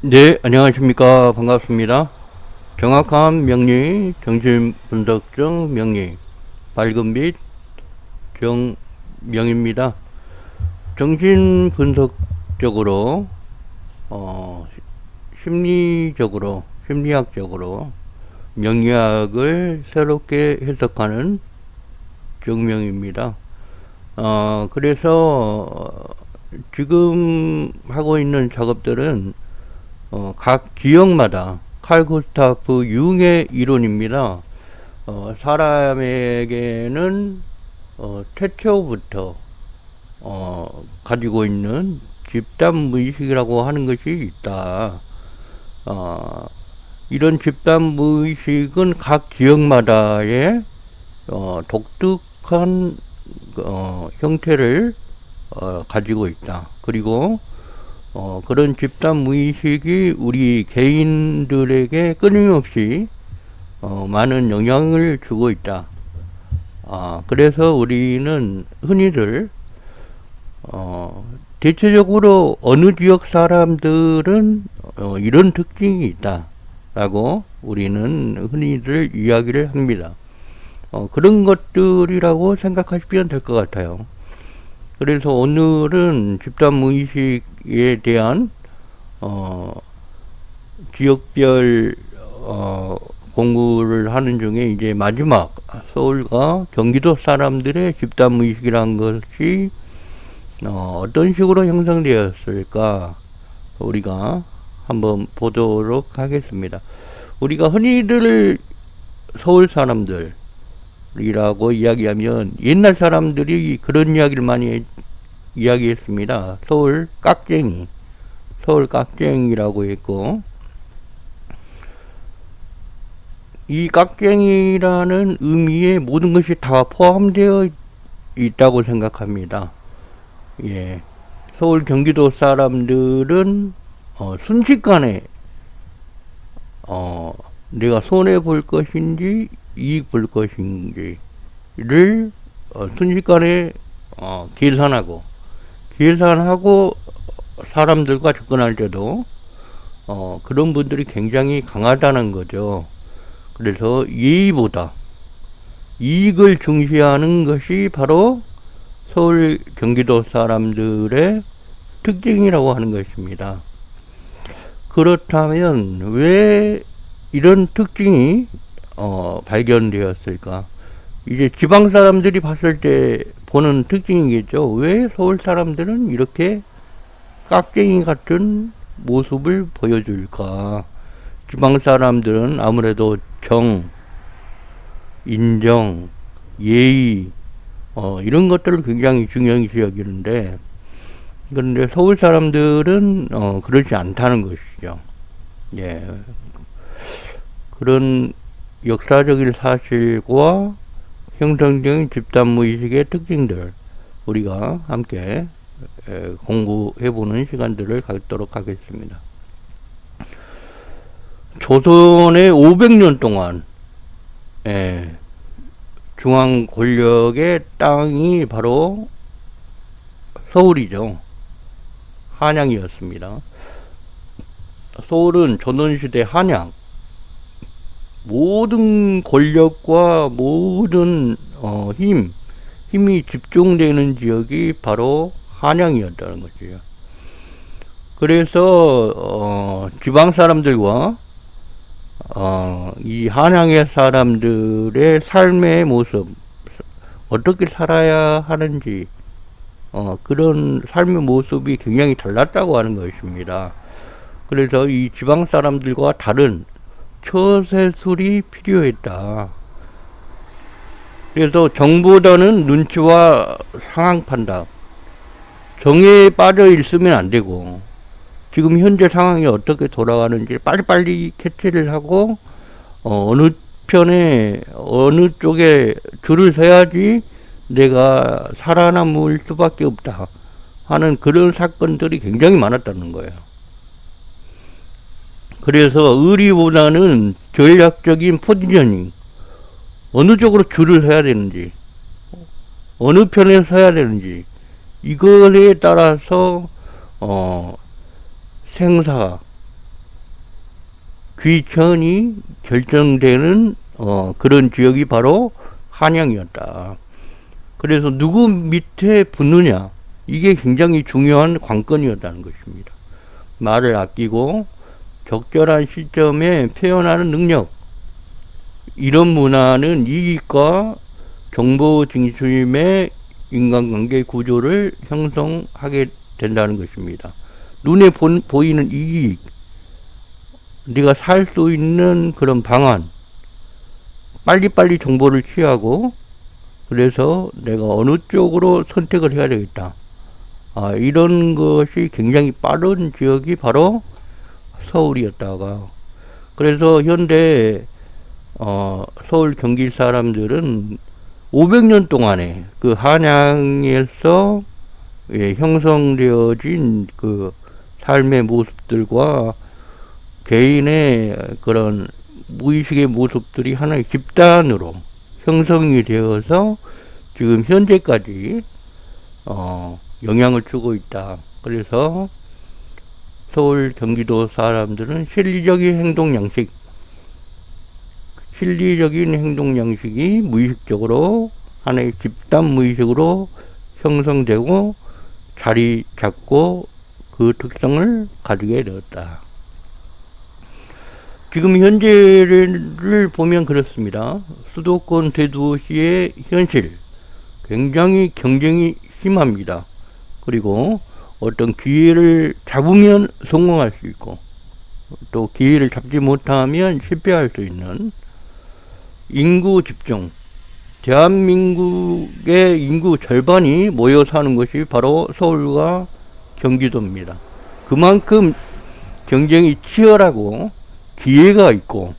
네, 안녕하십니까. 반갑습니다. 정확한 명리, 정신분석적 명리, 밝은 빛, 정명입니다. 정신분석적으로, 어, 심리적으로, 심리학적으로 명리학을 새롭게 해석하는 정명입니다. 그래서, 지금 하고 있는 작업들은 각 지역마다 칼 구스타프 융의 이론입니다. 사람에게는 태초부터 가지고 있는 집단 무의식이라고 하는 것이 있다. 어, 이런 집단 무의식은 각 지역마다의 독특한 형태를 가지고 있다. 그리고 그런 집단 무의식이 우리 개인들에게 끊임없이 많은 영향을 주고 있다. 그래서 우리는 흔히들 대체적으로 어느 지역 사람들은 이런 특징이 있다 라고 우리는 흔히들 이야기를 합니다. 그런 것들이라고 생각하시면 될 것 같아요. 그래서 오늘은 집단 무의식에 대한 지역별 공부를 하는 중에 이제 마지막 서울과 경기도 사람들의 집단 무의식이란 것이 어떤 식으로 형성되었을까 우리가 한번 보도록 하겠습니다. 우리가 흔히들 서울 사람들이라고 이야기하면 옛날 사람들이 그런 이야기를 많이 이야기했습니다. 서울 깍쟁이라고 했고, 이 깍쟁이라는 의미에 모든 것이 다 포함되어 있다고 생각합니다. 예. 서울 경기도 사람들은 순식간에 내가 손해 볼 것인지 이익 볼 것인지를 순식간에 계산하고 사람들과 접근할 때도 그런 분들이 굉장히 강하다는 거죠. 그래서 예의보다 이익을 중시하는 것이 바로 서울 경기도 사람들의 특징이라고 하는 것입니다. 그렇다면 왜 이런 특징이 발견되었을까? 이제 지방 사람들이 봤을 때 보는 특징이겠죠. 왜 서울 사람들은 이렇게 깍쟁이 같은 모습을 보여줄까? 지방 사람들은 아무래도 인정, 예의, 이런 것들을 굉장히 중요시 여기는데, 그런데 서울 사람들은, 그렇지 않다는 것이죠. 예. 그런 역사적인 사실과 형성적인 집단 무의식의 특징들, 우리가 함께 공부해보는 시간들을 갖도록 하겠습니다. 조선의 500년 동안 중앙 권력의 땅이 바로 서울이죠. 한양이었습니다. 서울은 조선시대 한양, 모든 권력과 모든 힘이 집중되는 지역이 바로 한양이었다는 거죠. 그래서 지방 사람들과 이 한양의 사람들의 삶의 모습, 어떻게 살아야 하는지, 그런 삶의 모습이 굉장히 달랐다고 하는 것입니다. 그래서 이 지방 사람들과 다른 처세술이 필요했다. 그래서 정보보다는 눈치와 상황 판단, 정에 빠져 있으면 안 되고, 지금 현재 상황이 어떻게 돌아가는지 빨리빨리 캐치를 하고 어느 편에 어느 쪽에 줄을 서야지 내가 살아남을 수밖에 없다 하는 그런 사건들이 굉장히 많았다는 거예요. 그래서 의리보다는 전략적인 포지셔닝, 어느 쪽으로 줄을 서야 되는지, 어느 편에 서야 되는지, 이거에 따라서 생사, 귀천이 결정되는 그런 지역이 바로 한양이었다. 그래서 누구 밑에 붙느냐, 이게 굉장히 중요한 관건이었다는 것입니다. 말을 아끼고 적절한 시점에 표현하는 능력, 이런 문화는 이익과 정보 중심의 인간관계 구조를 형성하게 된다는 것입니다. 눈에 보이는 이익, 네가 살 수 있는 그런 방안, 빨리빨리 정보를 취하고, 그래서 내가 어느 쪽으로 선택을 해야 되겠다. 이런 것이 굉장히 빠른 지역이 바로 서울이었다가, 그래서 현대 서울 경기 사람들은 500년 동안에 그 한양에서 형성되어진 그 삶의 모습들과 개인의 그런 무의식의 모습들이 하나의 집단으로 형성이 되어서 지금 현재까지 영향을 주고 있다. 그래서 서울 경기도 사람들은 실리적인 행동 양식이 무의식적으로 하나의 집단 무의식으로 형성되고 자리 잡고 그 특성을 가지게 되었다. 지금 현재를 보면 그렇습니다. 수도권 대도시의 현실, 굉장히 경쟁이 심합니다. 그리고 어떤 기회를 잡으면 성공할 수 있고, 또 기회를 잡지 못하면 실패할 수 있는 인구 집중. 대한민국의 인구 절반이 모여 사는 것이 바로 서울과 경기도입니다. 그만큼 경쟁이 치열하고 기회가 있고,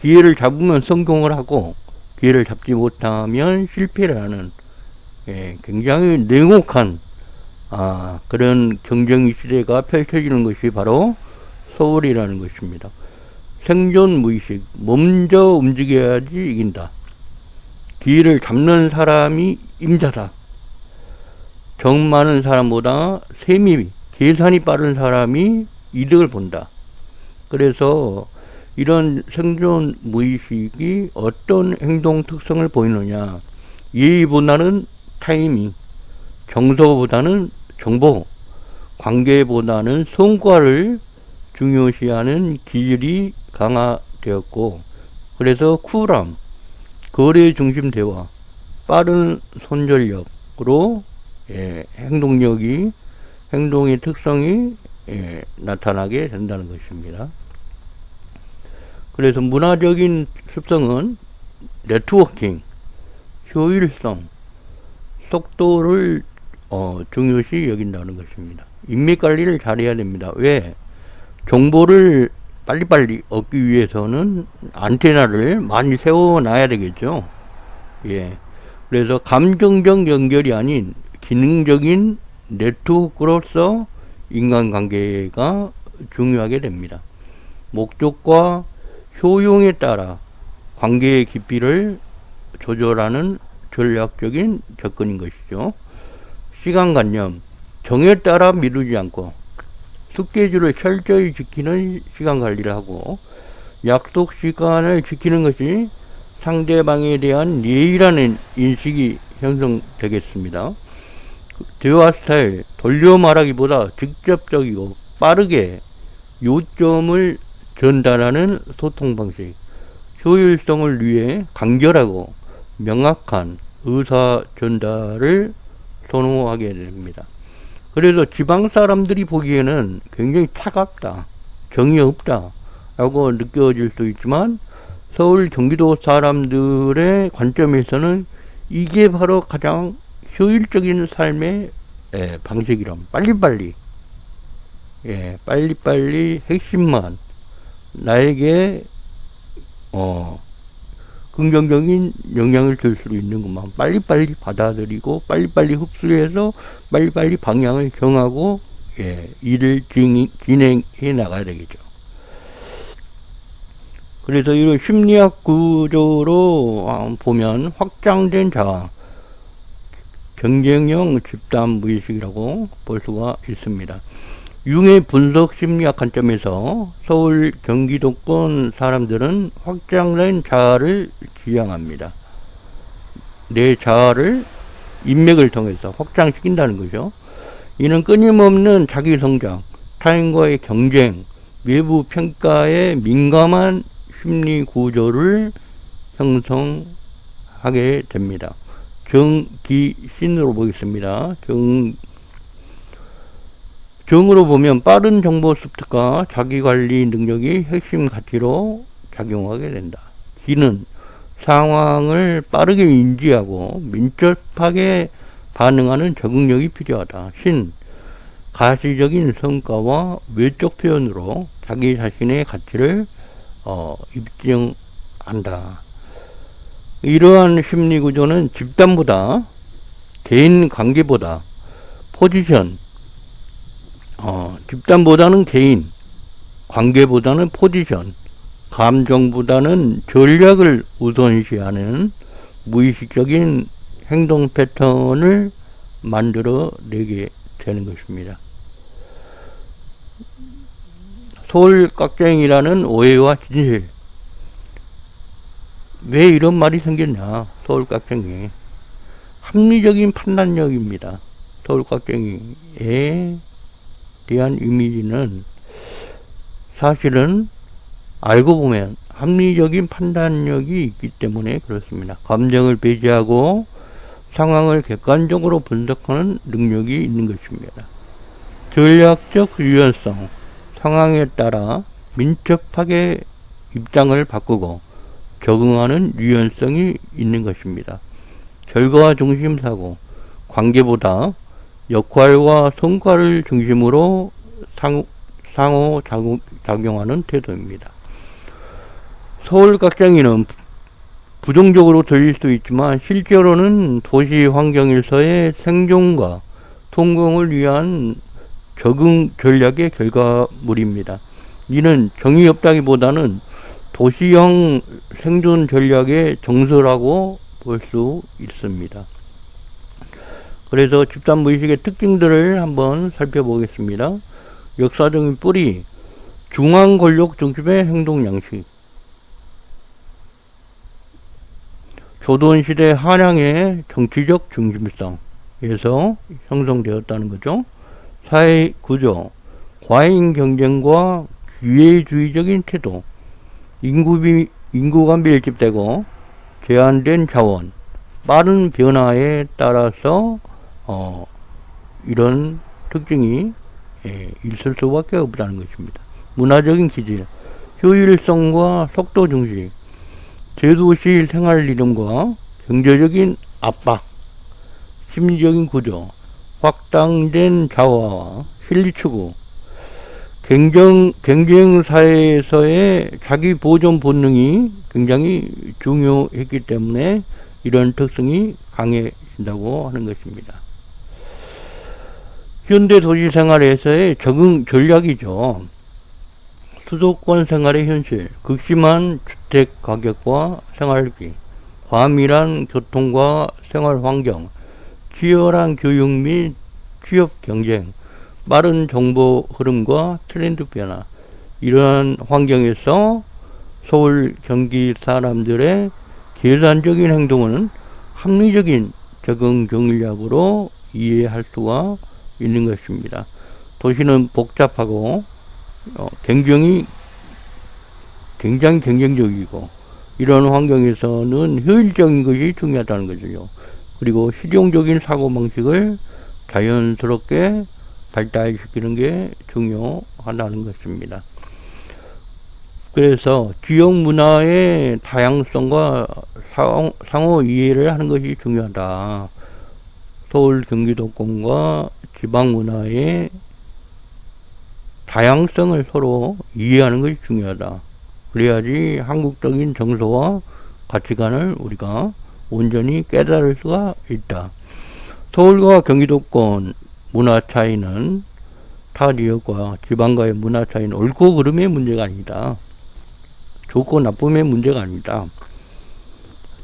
기회를 잡으면 성공을 하고 기회를 잡지 못하면 실패를 하는 굉장히 냉혹한 그런 경쟁 시대가 펼쳐지는 것이 바로 서울이라는 것입니다. 생존 무의식, 먼저 움직여야지 이긴다. 기회를 잡는 사람이 임자다. 정 많은 사람보다 계산이 빠른 사람이 이득을 본다. 그래서 이런 생존 무의식이 어떤 행동 특성을 보이느냐, 예의보다는 타이밍, 정서보다는 정보, 관계보다는 성과를 중요시하는 기질이 강화되었고, 그래서 쿨함, 거래 중심 대화, 빠른 손전력으로 행동의 특성이 나타나게 된다는 것입니다. 그래서 문화적인 습성은 네트워킹, 효율성, 속도를 중요시 여긴다는 것입니다. 인맥 관리를 잘해야 됩니다. 왜? 정보를 빨리빨리 얻기 위해서는 안테나를 많이 세워놔야 되겠죠. 그래서 감정적 연결이 아닌 기능적인 네트워크로서 인간관계가 중요하게 됩니다. 목적과 효용에 따라 관계의 깊이를 조절하는 전략적인 접근인 것이죠. 시간관념, 정에 따라 미루지 않고 스케줄을 철저히 지키는 시간관리를 하고, 약속 시간을 지키는 것이 상대방에 대한 예의라는 인식이 형성되겠습니다. 대화 스타일, 돌려 말하기보다 직접적이고 빠르게 요점을 전달하는 소통 방식, 효율성을 위해 간결하고 명확한 의사 전달을 선호하게 됩니다. 그래서 지방 사람들이 보기에는 굉장히 차갑다, 정이 없다 라고 느껴질 수 있지만, 서울 경기도 사람들의 관점에서는 이게 바로 가장 효율적인 삶의 방식이란, 빨리빨리 핵심만 나에게 긍정적인 영향을 줄 수 있는 것만 빨리빨리 받아들이고 빨리빨리 흡수해서 빨리빨리 방향을 정하고 일을 진행해 나가야 되겠죠. 그래서 이런 심리학 구조로 보면 확장된 자아, 경쟁형 집단 무의식이라고 볼 수가 있습니다. 융의 분석 심리학 관점에서 서울 경기도권 사람들은 확장된 자아를 지향합니다. 내 자아를 인맥을 통해서 확장시킨다는 거죠. 이는 끊임없는 자기 성장, 타인과의 경쟁, 외부 평가에 민감한 심리 구조를 형성하게 됩니다. 정기신으로 보겠습니다. 정으로 보면 빠른 정보 습득과 자기관리 능력이 핵심 가치로 작용하게 된다. 기는 상황을 빠르게 인지하고 민첩하게 반응하는 적응력이 필요하다. 신, 가시적인 성과와 외적 표현으로 자기 자신의 가치를 입증한다. 이러한 심리 구조는 집단보다, 개인 관계보다, 포지션, 집단보다는 개인, 관계보다는 포지션, 감정보다는 전략을 우선시하는 무의식적인 행동 패턴을 만들어내게 되는 것입니다. 서울깍쟁이라는 오해와 진실. 왜 이런 말이 생겼냐? 서울깍쟁이. 합리적인 판단력입니다. 서울깍쟁이에 대한 이미지는 사실은 알고 보면 합리적인 판단력이 있기 때문에 그렇습니다. 감정을 배제하고 상황을 객관적으로 분석하는 능력이 있는 것입니다. 전략적 유연성, 상황에 따라 민첩하게 입장을 바꾸고 적응하는 유연성이 있는 것입니다. 결과 중심 사고, 관계보다 역할과 성과를 중심으로 상호 작용하는 태도입니다. 서울깍쟁이는 부정적으로 들릴 수 있지만 실제로는 도시 환경에서의 생존과 통공을 위한 적응 전략의 결과물입니다. 이는 정의 없다기보다는 도시형 생존 전략의 정서라고 볼 수 있습니다. 그래서 집단 무의식의 특징들을 한번 살펴보겠습니다. 역사적인 뿌리, 중앙 권력 중심의 행동 양식, 조선시대 한양의 정치적 중심성에서 형성되었다는 거죠. 사회 구조, 과잉 경쟁과 기회주의적인 태도, 인구가 밀집되고 제한된 자원, 빠른 변화에 따라서 이런 특징이 있을 수밖에 없다는 것입니다. 문화적인 기질, 효율성과 속도 중시, 제도시 생활 리듬과 경제적인 압박, 심리적인 구조, 확장된 자화와 실리 추구, 경쟁 사회에서의 자기 보존 본능이 굉장히 중요했기 때문에 이런 특성이 강해진다고 하는 것입니다. 현대 도시 생활에서의 적응 전략이죠. 수도권 생활의 현실, 극심한 주택 가격과 생활비, 과밀한 교통과 생활 환경, 치열한 교육 및 취업 경쟁, 빠른 정보 흐름과 트렌드 변화, 이러한 환경에서 서울 경기 사람들의 계산적인 행동은 합리적인 적응 전략으로 이해할 수가 있는 것입니다. 도시는 복잡하고 굉장히 경쟁적이고 이런 환경에서는 효율적인 것이 중요하다는 거죠. 그리고 실용적인 사고방식을 자연스럽게 발달시키는 게 중요하다는 것입니다. 그래서 지역 문화의 다양성과 상호 이해를 하는 것이 중요하다. 서울 경기도권과 지방 문화의 다양성을 서로 이해하는 것이 중요하다. 그래야지 한국적인 정서와 가치관을 우리가 온전히 깨달을 수가 있다. 서울과 경기도권 문화 차이는 타 지역과 지방과의 문화 차이는 옳고 그름의 문제가 아니다. 좋고 나쁨의 문제가 아니다.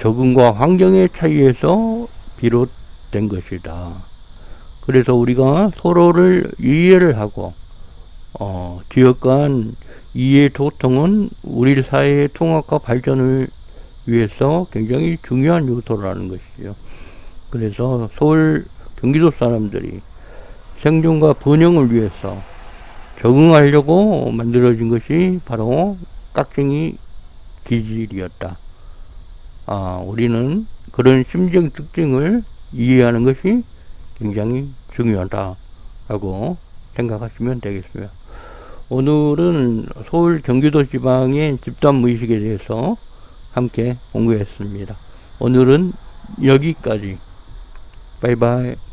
적응과 환경의 차이에서 비롯된 것이다. 그래서 우리가 서로를 이해를 하고 지역 간 이해 소통은 우리 사회의 통합과 발전을 위해서 굉장히 중요한 요소라는 것이죠. 그래서 서울 경기도 사람들이 생존과 번영을 위해서 적응하려고 만들어진 것이 바로 깍쟁이 기질이었다. 우리는 그런 심정 특징을 이해하는 것이 굉장히 중요하다라고 생각하시면 되겠습니다. 오늘은 서울 경기도 지방의 집단 무의식에 대해서 함께 공부했습니다. 오늘은 여기까지. 바이바이.